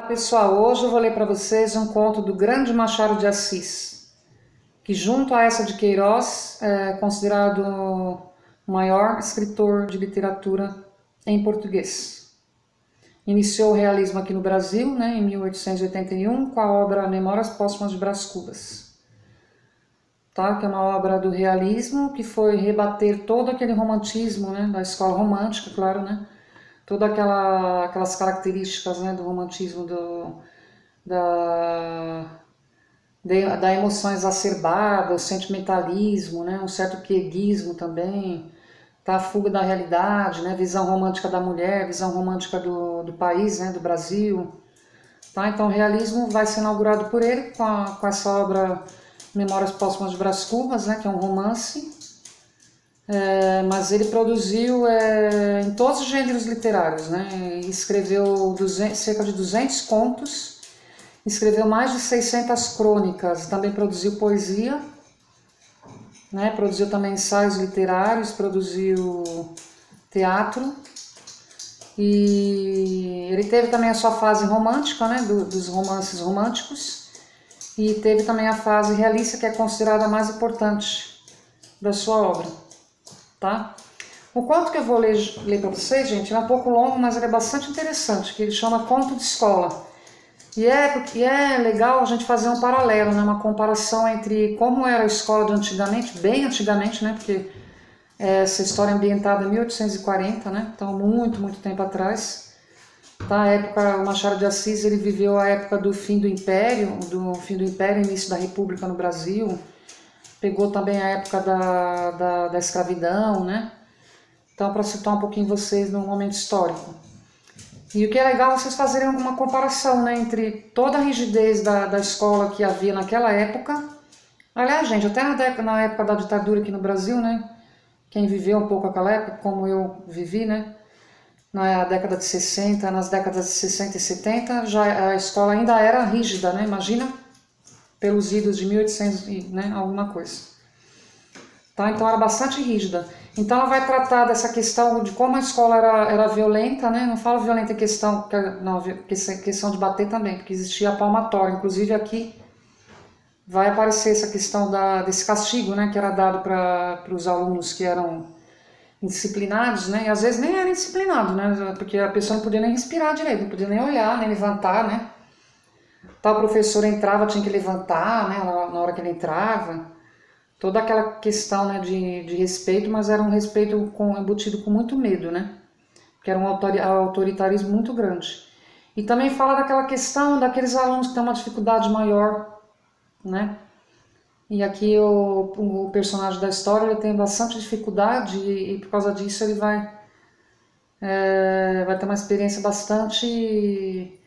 Pessoal, hoje eu vou ler para vocês um conto do grande Machado de Assis, que junto a essa de Queiroz é considerado o maior escritor de literatura em português. Iniciou o realismo aqui no Brasil, em 1881, com a obra Memórias Póstumas de Brás Cubas, tá? Que é uma obra do realismo que foi rebater todo aquele romantismo, da escola romântica, claro, todas aquelas características, do romantismo, da emoção exacerbada, o sentimentalismo, um certo pieguismo também, tá? A fuga da realidade, visão romântica da mulher, visão romântica do país, do Brasil. Tá? Então o realismo vai ser inaugurado por ele com essa obra Memórias Póstumas de Brás Cubas, que é um romance. Mas ele produziu em todos os gêneros literários, escreveu cerca de 200 contos, escreveu mais de 600 crônicas, também produziu poesia, produziu também ensaios literários, produziu teatro, e ele teve também a sua fase romântica, dos romances românticos, e teve também a fase realista, que é considerada a mais importante da sua obra. Tá? O conto que eu vou ler para vocês, gente, é um pouco longo, mas ele é bastante interessante, que ele chama Conto de Escola. E é legal a gente fazer um paralelo, uma comparação entre como era a escola de antigamente, bem antigamente, porque essa história é ambientada em 1840, então muito, muito tempo atrás. Tá? A época, o Machado de Assis, ele viveu a época do fim do Império, início da República no Brasil. Pegou também a época da escravidão, Então, para situar um pouquinho vocês no momento histórico. E o que é legal é vocês fazerem alguma comparação, entre toda a rigidez da escola que havia naquela época. Aliás, gente, até na época da ditadura aqui no Brasil, Quem viveu um pouco aquela época, como eu vivi, Na década de 60, nas décadas de 60 e 70, já a escola ainda era rígida, Imagina pelos idos de 1800 e alguma coisa. Tá? Então era bastante rígida. Então ela vai tratar dessa questão de como a escola era violenta, Não falo violenta em questão, não, questão de bater também, porque existia a palmatória. Inclusive aqui vai aparecer essa questão desse castigo, que era dado para os alunos que eram indisciplinados, E às vezes nem era indisciplinado, Porque a pessoa não podia nem respirar direito, não podia nem olhar, nem levantar, Tal professor entrava, tinha que levantar, na hora que ele entrava. Toda aquela questão, de respeito, mas era um respeito embutido com muito medo, Que era um autoritarismo muito grande. E também fala daquela questão daqueles alunos que têm uma dificuldade maior, E aqui o personagem da história, ele tem bastante dificuldade e por causa disso ele vai ter uma experiência bastante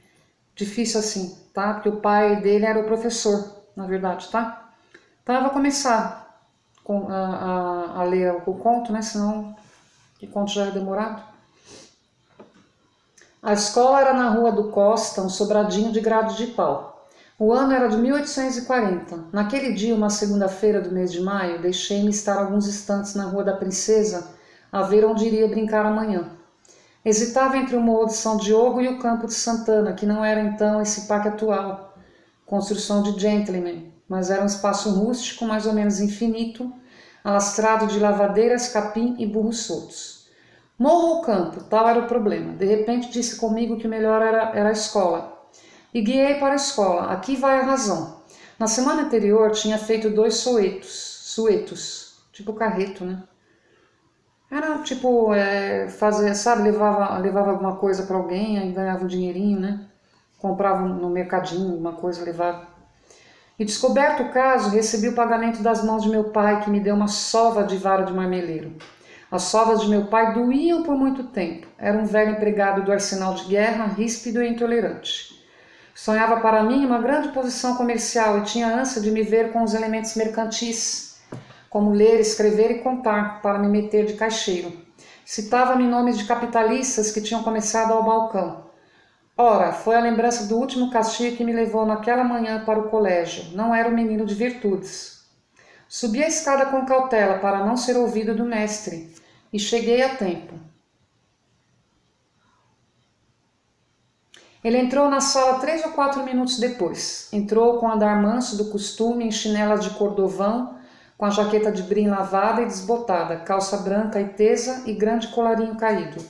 difícil assim, tá? Porque o pai dele era o professor, na verdade, tá? Então eu vou começar a ler o conto, Senão o conto já é demorado. A escola era na Rua do Costa, um sobradinho de grade de pau. O ano era de 1840. Naquele dia, uma segunda-feira do mês de maio, deixei-me estar alguns instantes na Rua da Princesa a ver onde iria brincar amanhã. Hesitava entre o Morro de São Diogo e o Campo de Santana, que não era então esse parque atual, construção de gentleman, mas era um espaço rústico, mais ou menos infinito, alastrado de lavadeiras, capim e burros soltos. Morro ou campo, tal era o problema. De repente disse comigo que o melhor era a escola. E guiei para a escola. Aqui vai a razão. Na semana anterior tinha feito 2 suetos, tipo carreto, Era tipo, fazer, sabe, levava alguma coisa para alguém, aí ganhava um dinheirinho, Comprava no mercadinho uma coisa, levava. E descoberto o caso, recebi o pagamento das mãos de meu pai, que me deu uma sova de vara de marmeleiro. As sovas de meu pai doíam por muito tempo. Era um velho empregado do arsenal de guerra, ríspido e intolerante. Sonhava para mim uma grande posição comercial e tinha ânsia de me ver com os elementos mercantis, como ler, escrever e contar, para me meter de caixeiro. Citava-me nomes de capitalistas que tinham começado ao balcão. Ora, foi a lembrança do último castigo que me levou naquela manhã para o colégio. Não era um menino de virtudes. Subi a escada com cautela para não ser ouvido do mestre e cheguei a tempo. Ele entrou na sala 3 ou 4 minutos depois. Entrou com o andar manso do costume, em chinelas de cordovão, com a jaqueta de brim lavada e desbotada, calça branca e tesa e grande colarinho caído.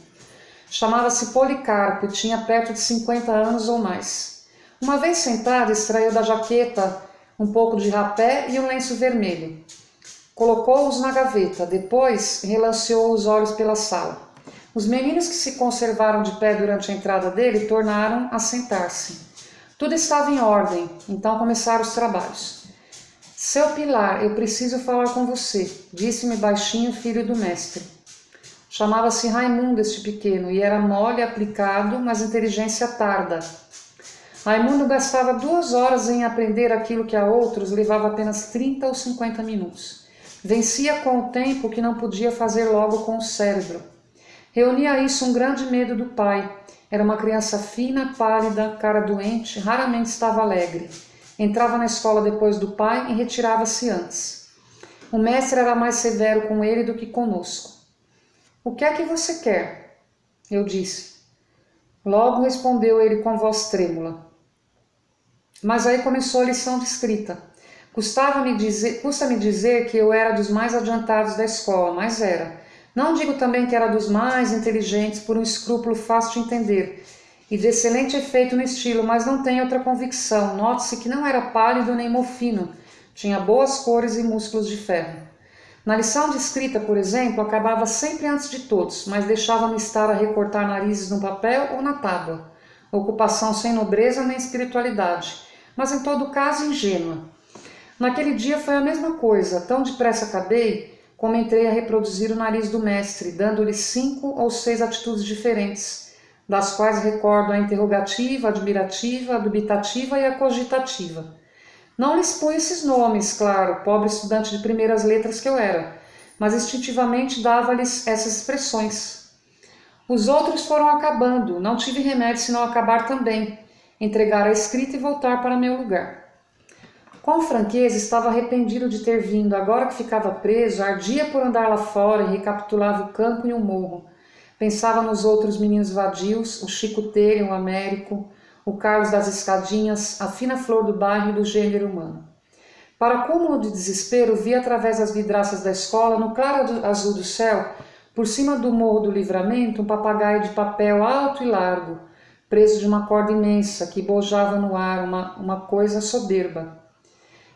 Chamava-se Policarpo e tinha perto de 50 anos ou mais. Uma vez sentado, extraiu da jaqueta um pouco de rapé e um lenço vermelho. Colocou-os na gaveta, depois relanceou os olhos pela sala. Os meninos que se conservaram de pé durante a entrada dele tornaram a sentar-se. Tudo estava em ordem, então começaram os trabalhos. Seu Pilar, eu preciso falar com você, disse-me baixinho o filho do mestre. Chamava-se Raimundo este pequeno e era mole, aplicado, mas inteligência tarda. Raimundo gastava 2 horas em aprender aquilo que a outros levava apenas 30 ou 50 minutos. Vencia com o tempo que não podia fazer logo com o cérebro. Reunia a isso um grande medo do pai. Era uma criança fina, pálida, cara doente, raramente estava alegre. Entrava na escola depois do pai e retirava-se antes. O mestre era mais severo com ele do que conosco. O que é que você quer? Eu disse. Logo respondeu ele com voz trêmula. Mas aí começou a lição de escrita. Custa-me dizer que eu era dos mais adiantados da escola, mas era. Não digo também que era dos mais inteligentes por um escrúpulo fácil de entender e de excelente efeito no estilo, mas não tenho outra convicção. Note-se que não era pálido nem mofino, tinha boas cores e músculos de ferro. Na lição de escrita, por exemplo, acabava sempre antes de todos, mas deixava-me estar a recortar narizes no papel ou na tábua. Ocupação sem nobreza nem espiritualidade, mas em todo caso ingênua. Naquele dia foi a mesma coisa, tão depressa acabei, como entrei a reproduzir o nariz do mestre, dando-lhe 5 ou 6 atitudes diferentes, das quais recordo a interrogativa, a admirativa, a dubitativa e a cogitativa. Não lhes pus esses nomes, claro, pobre estudante de primeiras letras que eu era, mas instintivamente dava-lhes essas expressões. Os outros foram acabando, não tive remédio senão acabar também, entregar a escrita e voltar para meu lugar. Com franqueza, estava arrependido de ter vindo. Agora que ficava preso, ardia por andar lá fora e recapitulava o campo e o morro. Pensava nos outros meninos vadios, o Chico Telha, o Américo, o Carlos das Escadinhas, a fina flor do bairro e do gênero humano. Para cúmulo de desespero, via através das vidraças da escola, no claro azul do céu, por cima do morro do Livramento, um papagaio de papel alto e largo, preso de uma corda imensa, que bojava no ar uma coisa soberba.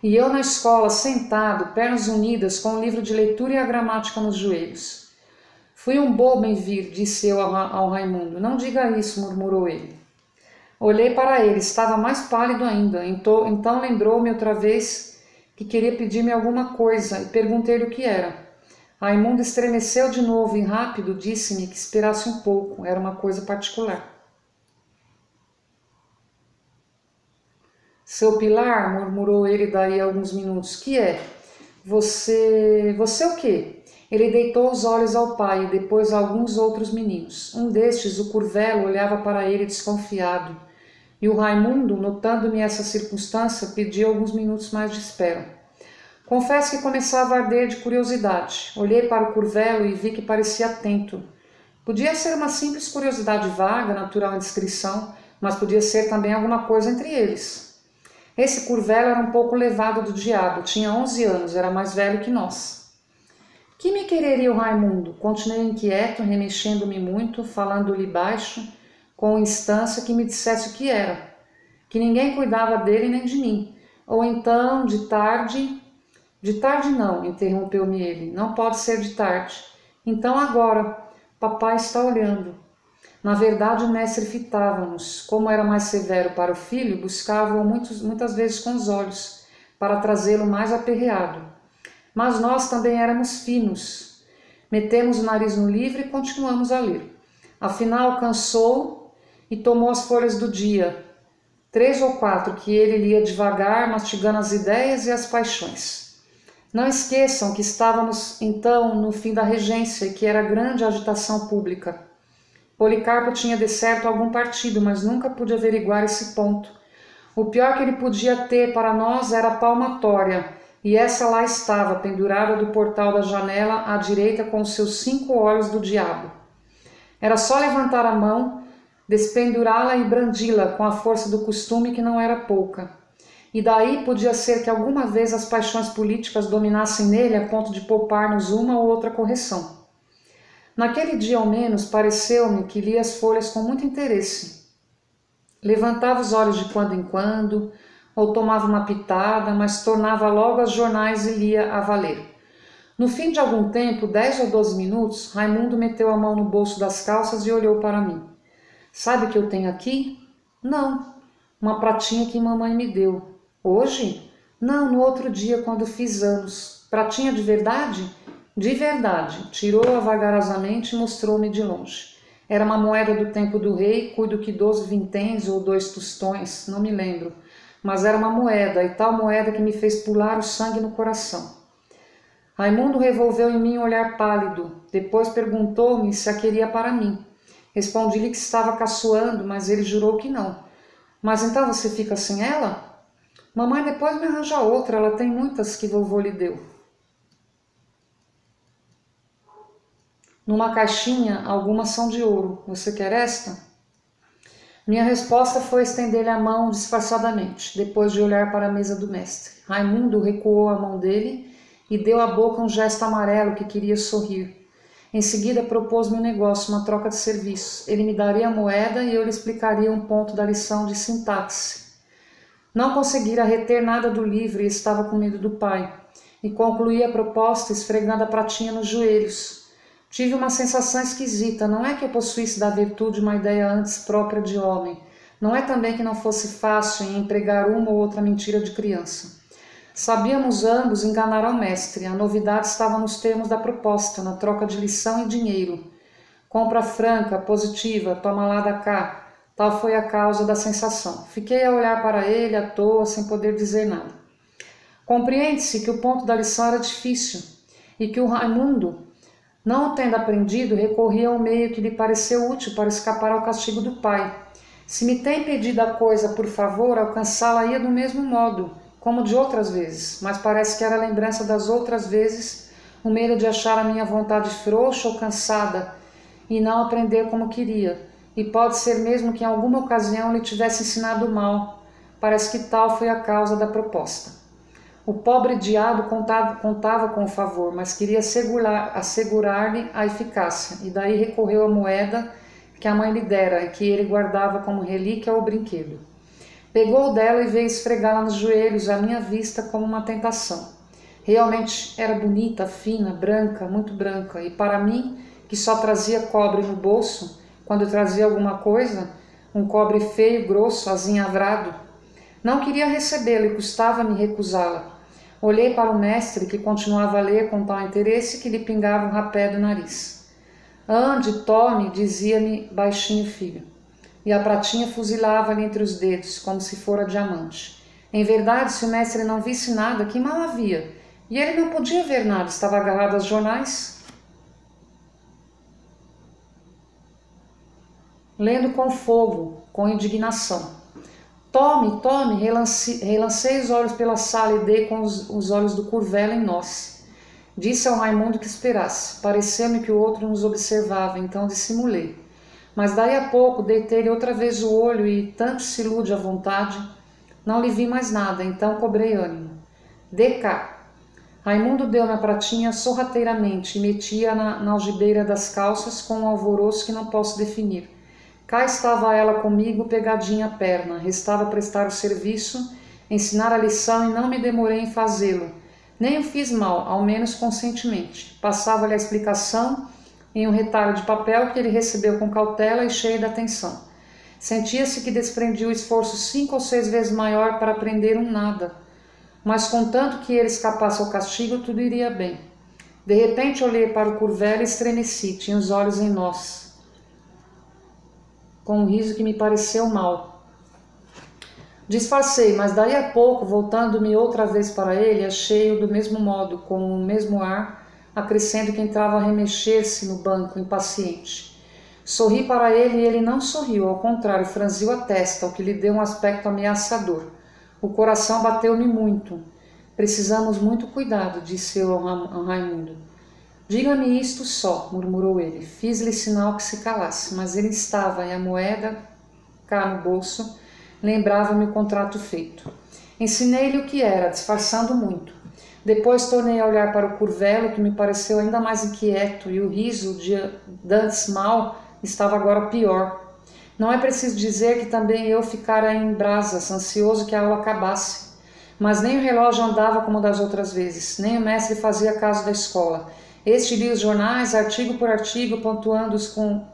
E eu na escola, sentado, pernas unidas, com o livro de leitura e a gramática nos joelhos. Fui um bobo em vir, disse eu ao Raimundo. Não diga isso, murmurou ele. Olhei para ele, estava mais pálido ainda, então lembrou-me outra vez que queria pedir-me alguma coisa e perguntei-lhe o que era. Raimundo estremeceu de novo e rápido disse-me que esperasse um pouco, era uma coisa particular. Seu Pilar, murmurou ele daí a alguns minutos, que é? Você o quê? Ele deitou os olhos ao pai e depois a alguns outros meninos. Um destes, o Curvelo, olhava para ele desconfiado. E o Raimundo, notando-me essa circunstância, pediu alguns minutos mais de espera. Confesso que começava a arder de curiosidade. Olhei para o Curvelo e vi que parecia atento. Podia ser uma simples curiosidade vaga, natural em descrição, mas podia ser também alguma coisa entre eles. Esse Curvelo era um pouco levado do diabo, tinha 11 anos, era mais velho que nós. Que me quereria o Raimundo? Continuei inquieto, remexendo-me muito, falando-lhe baixo, com instância que me dissesse o que era, que ninguém cuidava dele nem de mim. Ou então, de tarde... De tarde não, interrompeu-me ele, não pode ser de tarde. Então agora, papai está olhando. Na verdade, o mestre fitava-nos. Como era mais severo para o filho, buscava-o muitas vezes com os olhos, para trazê-lo mais aperreado. Mas nós também éramos finos. Metemos o nariz no livro e continuamos a ler. Afinal, cansou e tomou as folhas do dia, 3 ou 4, que ele lia devagar, mastigando as ideias e as paixões. Não esqueçam que estávamos, então, no fim da regência e que era grande a agitação pública. Policarpo tinha de certo algum partido, mas nunca pude averiguar esse ponto. O pior que ele podia ter para nós era a palmatória, e essa lá estava, pendurada do portal da janela à direita com os seus 5 olhos do diabo. Era só levantar a mão, despendurá-la e brandi-la com a força do costume, que não era pouca. E daí podia ser que alguma vez as paixões políticas dominassem nele a ponto de poupar-nos uma ou outra correção. Naquele dia, ao menos, pareceu-me que lia as folhas com muito interesse. Levantava os olhos de quando em quando, ou tomava uma pitada, mas tornava logo aos jornais e lia a valer. No fim de algum tempo, 10 ou 12 minutos, Raimundo meteu a mão no bolso das calças e olhou para mim. Sabe o que eu tenho aqui? Não, uma pratinha que mamãe me deu. Hoje? Não, no outro dia, quando fiz anos. Pratinha de verdade? De verdade. Tirou-a vagarosamente e mostrou-me de longe. Era uma moeda do tempo do rei, cuido que 12 vinténs ou 2 tostões, não me lembro. Mas era uma moeda, e tal moeda que me fez pular o sangue no coração. Raimundo revolveu em mim um olhar pálido. Depois perguntou-me se a queria para mim. Respondi-lhe que estava caçoando, mas ele jurou que não. Mas então você fica sem ela? Mamãe depois me arranja outra, ela tem muitas que vovô lhe deu. Numa caixinha, algumas são de ouro. Você quer esta? Minha resposta foi estender-lhe a mão disfarçadamente, depois de olhar para a mesa do mestre. Raimundo recuou a mão dele e deu à boca um gesto amarelo que queria sorrir. Em seguida propôs-me um negócio, uma troca de serviços. Ele me daria a moeda e eu lhe explicaria um ponto da lição de sintaxe. Não conseguira reter nada do livro e estava com medo do pai. E concluí a proposta esfregando a pratinha nos joelhos. Tive uma sensação esquisita. Não é que eu possuísse da virtude uma ideia antes própria de homem. Não é também que não fosse fácil em empregar uma ou outra mentira de criança. Sabíamos ambos enganar ao mestre. A novidade estava nos termos da proposta, na troca de lição e dinheiro. Compra franca, positiva, toma lá da cá. Tal foi a causa da sensação. Fiquei a olhar para ele à toa, sem poder dizer nada. Compreende-se que o ponto da lição era difícil e que o Raimundo, não o tendo aprendido, recorria ao meio que lhe pareceu útil para escapar ao castigo do pai. Se me tem pedido a coisa por favor, alcançá-la ia do mesmo modo, como de outras vezes, mas parece que era a lembrança das outras vezes, o medo de achar a minha vontade frouxa ou cansada e não aprender como queria. E pode ser mesmo que em alguma ocasião lhe tivesse ensinado mal. Parece que tal foi a causa da proposta. O pobre diabo contava com o favor, mas queria assegurar-lhe a eficácia, e daí recorreu à moeda que a mãe lhe dera e que ele guardava como relíquia ou brinquedo. Pegou dela e veio esfregá-la nos joelhos à minha vista como uma tentação. Realmente era bonita, fina, branca, muito branca, e para mim, que só trazia cobre no bolso, quando trazia alguma coisa, um cobre feio, grosso, azinhavrado, não queria recebê-la e custava-me recusá-la. Olhei para o mestre, que continuava a ler com tal interesse que lhe pingava um rapé do nariz. Ande, tome, dizia-me baixinho filho. E a pratinha fuzilava-lhe entre os dedos, como se fora diamante. Em verdade, se o mestre não visse nada, que mal havia? E ele não podia ver nada, estava agarrado aos jornais. Lendo com fogo, com indignação. Tome, tome, relancei os olhos pela sala e dei com os olhos do Curvelo em nós. Disse ao Raimundo que esperasse. Pareceu-me que o outro nos observava, então dissimulei. Mas daí a pouco deitei-lhe outra vez o olho e, tanto se ilude à vontade, não lhe vi mais nada, então cobrei ânimo. Dê cá. Raimundo deu-me a pratinha sorrateiramente e metia-a na algibeira das calças com um alvoroço que não posso definir. Cá estava ela comigo, pegadinha à perna. Restava prestar o serviço, ensinar a lição e não me demorei em fazê-lo. Nem o fiz mal, ao menos conscientemente. Passava-lhe a explicação em um retalho de papel que ele recebeu com cautela e cheio de atenção. Sentia-se que desprendia o esforço 5 ou 6 vezes maior para aprender um nada. Mas contanto que ele escapasse ao castigo, tudo iria bem. De repente olhei para o Curvelo e estremeci, tinha os olhos em nós, com um riso que me pareceu mal. Disfarcei, mas daí a pouco, voltando-me outra vez para ele, achei-o do mesmo modo, com o mesmo ar, acrescendo que entrava a remexer-se no banco, impaciente. Sorri para ele e ele não sorriu, ao contrário, franziu a testa, o que lhe deu um aspecto ameaçador. O coração bateu-me muito. Precisamos muito cuidado, disse eu ao Raimundo. Diga-me isto só, murmurou ele. Fiz-lhe sinal que se calasse, mas ele estava, e a moeda cá no bolso lembrava-me o contrato feito. Ensinei-lhe o que era, disfarçando muito. Depois tornei a olhar para o curvelo, que me pareceu ainda mais inquieto, e o riso de antes mal estava agora pior. Não é preciso dizer que também eu ficara em brasas, ansioso que a aula acabasse. Mas nem o relógio andava como das outras vezes, nem o mestre fazia caso da escola. Este lia os jornais, artigo por artigo, pontuando-os com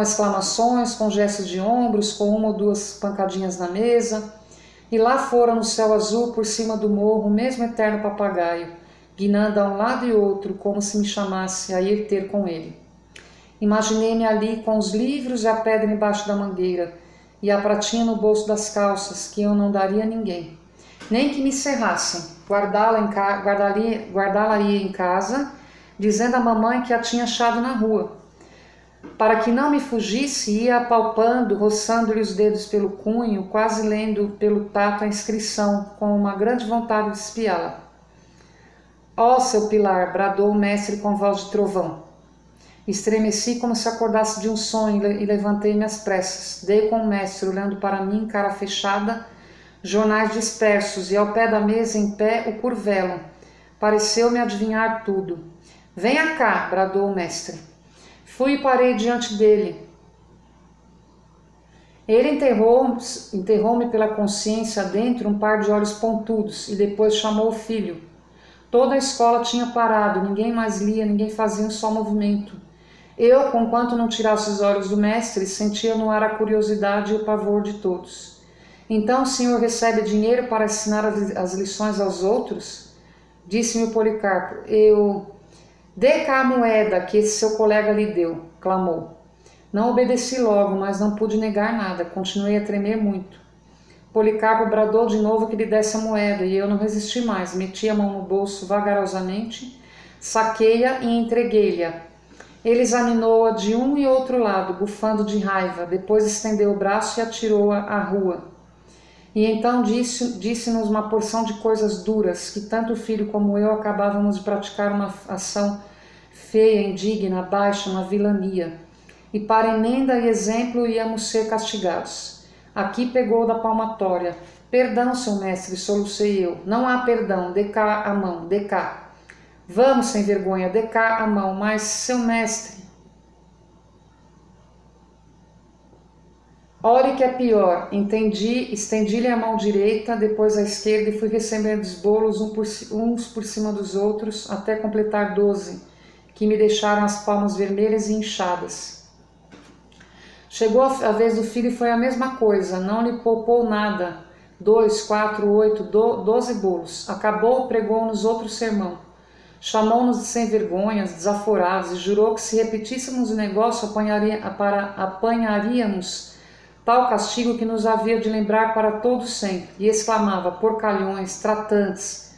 exclamações, com gestos de ombros, com uma ou duas pancadinhas na mesa. E lá fora no céu azul, por cima do morro, o mesmo eterno papagaio, guinando a um lado e outro, como se me chamasse a ir ter com ele. Imaginei-me ali com os livros e a pedra embaixo da mangueira, e a pratinha no bolso das calças, que eu não daria a ninguém. Nem que me cerrassem, guardá-la-ia em casa, dizendo à mamãe que a tinha achado na rua. Para que não me fugisse, ia apalpando, roçando-lhe os dedos pelo cunho, quase lendo pelo tato a inscrição, com uma grande vontade de espiá-la. Ó, seu Pilar! Bradou o mestre com voz de trovão. Estremeci como se acordasse de um sonho e levantei-me às pressas. Dei com o mestre, olhando para mim, cara fechada, jornais dispersos, e ao pé da mesa, em pé, o curvelo. Pareceu-me adivinhar tudo. Venha cá! Bradou o mestre. Fui e parei diante dele. Ele enterrou-me pela consciência dentro um par de olhos pontudos e depois chamou o filho. Toda a escola tinha parado, ninguém mais lia, ninguém fazia um só movimento. Eu, conquanto não tirasse os olhos do mestre, sentia no ar a curiosidade e o pavor de todos. Então o senhor recebe dinheiro para ensinar as lições aos outros? Disse-me o Policarpo. Dê cá a moeda que esse seu colega lhe deu, clamou. Não obedeci logo, mas não pude negar nada, continuei a tremer muito. Policarpo bradou de novo que lhe desse a moeda, e eu não resisti mais, meti a mão no bolso vagarosamente, saquei-a e entreguei-lhe-a. Ele examinou-a de um e outro lado, bufando de raiva, depois estendeu o braço e atirou-a à rua. E então disse-nos uma porção de coisas duras, que tanto o filho como eu acabávamos de praticar uma ação feia, indigna, baixa, uma vilania. E para emenda e exemplo íamos ser castigados. Aqui pegou da palmatória. Perdão, seu mestre, solucei eu. Não há perdão, dê cá a mão, dê cá. Vamos, sem vergonha, dê cá a mão, mas, seu mestre... Ore que é pior, estendi-lhe a mão direita, depois a esquerda e fui recebendo os bolos uns por cima dos outros, até completar 12, que me deixaram as palmas vermelhas e inchadas. Chegou a vez do filho e foi a mesma coisa, não lhe poupou nada, 2, 4, 8, 12 bolos. Acabou, pregou-nos outro sermão. Chamou-nos de sem vergonhas, desaforados, e jurou que se repetíssemos o negócio apanharíamos tal castigo que nos havia de lembrar para todo sempre, e exclamava, porcalhões, tratantes,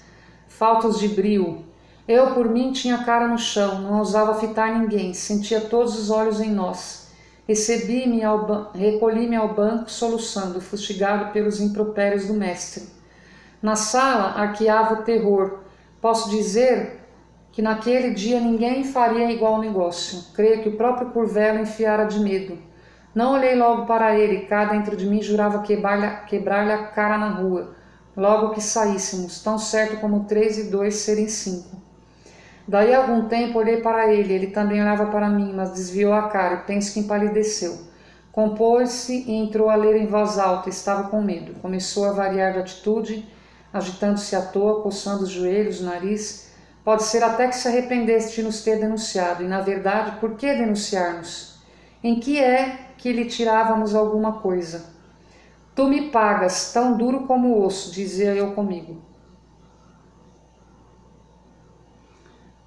faltos de brio. Eu, por mim, tinha a cara no chão, não ousava fitar ninguém, sentia todos os olhos em nós. Recolhi-me ao banco, soluçando, fustigado pelos impropérios do mestre. Na sala arqueava o terror. Posso dizer que naquele dia ninguém faria igual negócio. Creio que o próprio curvelo enfiara de medo. Não olhei logo para ele, cá dentro de mim jurava quebrar-lhe a cara na rua, logo que saíssemos, tão certo como 3 e 2 serem 5. Daí a algum tempo olhei para ele também olhava para mim, mas desviou a cara e penso que empalideceu. Compôs-se e entrou a ler em voz alta, estava com medo. Começou a variar de atitude, agitando-se à toa, coçando os joelhos, o nariz. Pode ser até que se arrependesse de nos ter denunciado, e na verdade, por que denunciar-nos? Em que é que lhe tirávamos alguma coisa? Tu me pagas, tão duro como o osso, dizia eu comigo.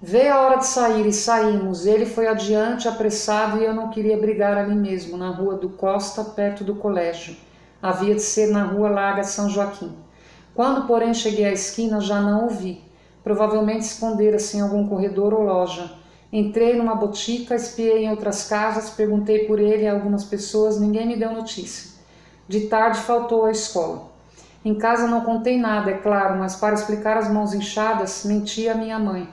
Veio a hora de sair e saímos. Ele foi adiante, apressado, e eu não queria brigar ali mesmo, na rua do Costa, perto do colégio. Havia de ser na rua larga de São Joaquim. Quando, porém, cheguei à esquina, já não o vi. Provavelmente escondera-se em algum corredor ou loja. Entrei numa botica, espiei em outras casas, perguntei por ele a algumas pessoas, ninguém me deu notícia. De tarde faltou à escola. Em casa não contei nada, é claro, mas para explicar as mãos inchadas, menti à minha mãe.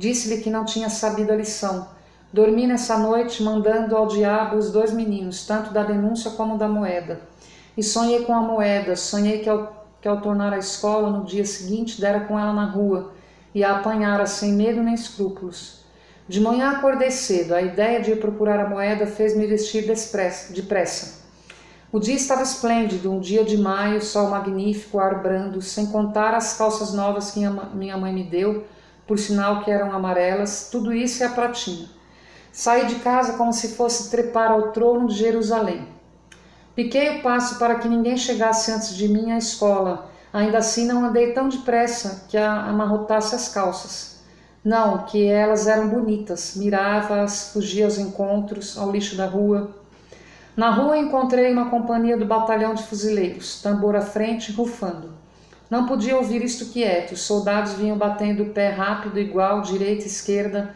Disse-lhe que não tinha sabido a lição. Dormi nessa noite mandando ao diabo os 2 meninos, tanto da denúncia como da moeda. E sonhei com a moeda, sonhei que ao tornar à escola no dia seguinte dera com ela na rua e a apanhara sem medo nem escrúpulos. De manhã acordei cedo, a ideia de ir procurar a moeda fez-me vestir depressa. O dia estava esplêndido, um dia de maio, sol magnífico, ar brando, sem contar as calças novas que minha mãe me deu, por sinal que eram amarelas, tudo isso e a pratinha. Saí de casa como se fosse trepar ao trono de Jerusalém. Piquei o passo para que ninguém chegasse antes de mim à escola. Ainda assim não andei tão depressa que amarrotasse as calças. Não, que elas eram bonitas. Mirava-as, fugia aos encontros, ao lixo da rua. Na rua encontrei uma companhia do batalhão de fuzileiros, tambor à frente, rufando. Não podia ouvir isto quieto. Os soldados vinham batendo o pé rápido, igual, direita e esquerda.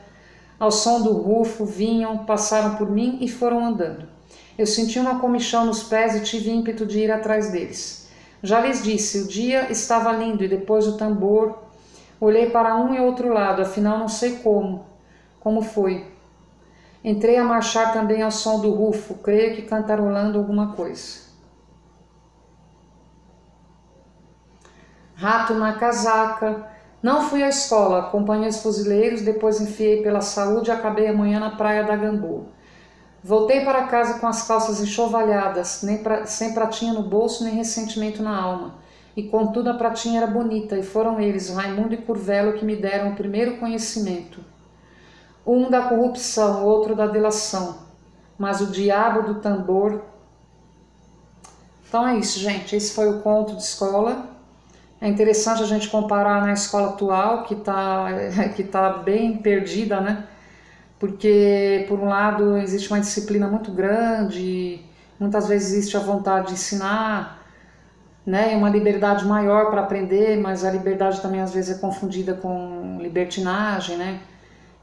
Ao som do rufo, vinham, passaram por mim e foram andando. Eu senti uma comichão nos pés e tive ímpeto de ir atrás deles. Já lhes disse, o dia estava lindo e depois o tambor. Olhei para um e outro lado, afinal não sei como foi. Entrei a marchar também ao som do rufo, creio que cantarolando alguma coisa. Rato na casaca. Não fui à escola, acompanhei os fuzileiros, depois enfiei pela saúde e acabei amanhã na praia da Gamboa. Voltei para casa com as calças enxovalhadas, sem pratinha no bolso nem ressentimento na alma. E contudo a pratinha era bonita, e foram eles, Raimundo e Curvelo, que me deram o primeiro conhecimento. Um da corrupção, o outro da delação, mas o diabo do tambor. Então é isso, gente, esse foi o conto de escola. É interessante a gente comparar na escola atual, que tá bem perdida, né? Porque, por um lado, existe uma disciplina muito grande, muitas vezes existe a vontade de ensinar, né? E uma liberdade maior para aprender, mas a liberdade também às vezes é confundida com libertinagem, né?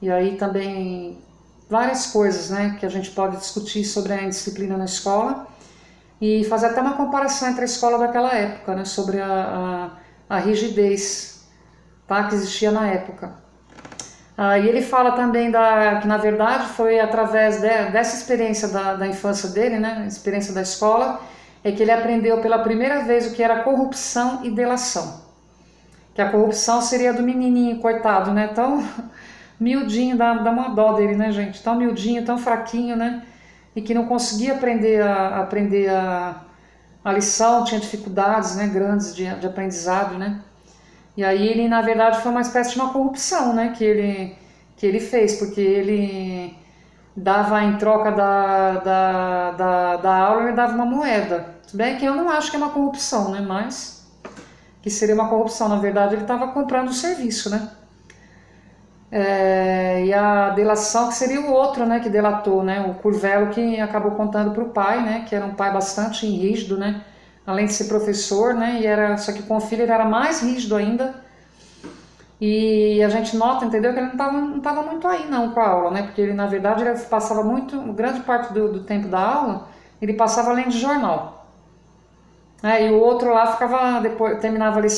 E aí também várias coisas, né, que a gente pode discutir sobre a indisciplina na escola e fazer até uma comparação entre a escola daquela época, né, sobre a rigidez, tá, que existia na época. E ele fala também que na verdade foi através dessa experiência da infância dele, né, a experiência da escola, é que ele aprendeu pela primeira vez o que era corrupção e delação. Que a corrupção seria do menininho, coitado, né, tão miudinho, dá uma dó dele, né, gente, tão miudinho, tão fraquinho, né, e que não conseguia aprender a lição, tinha dificuldades, né, grandes de aprendizado, né. E aí ele, na verdade, foi uma espécie de uma corrupção, né, que ele fez, porque ele dava em troca da aula, ele dava uma moeda. Se bem que eu não acho que é uma corrupção, né, mas que seria uma corrupção, na verdade ele estava comprando o serviço, né. E a delação, que seria o outro, né, que delatou, né, o Curvelo, que acabou contando para o pai, né, que era um pai bastante rígido, né, além de ser professor, né, só que com o filho ele era mais rígido ainda, e a gente nota, entendeu, que ele não tava muito aí não com a aula, né, porque ele, na verdade, ele passava grande parte do tempo da aula, ele passava lendo de jornal, e o outro lá ficava, depois terminava a lição,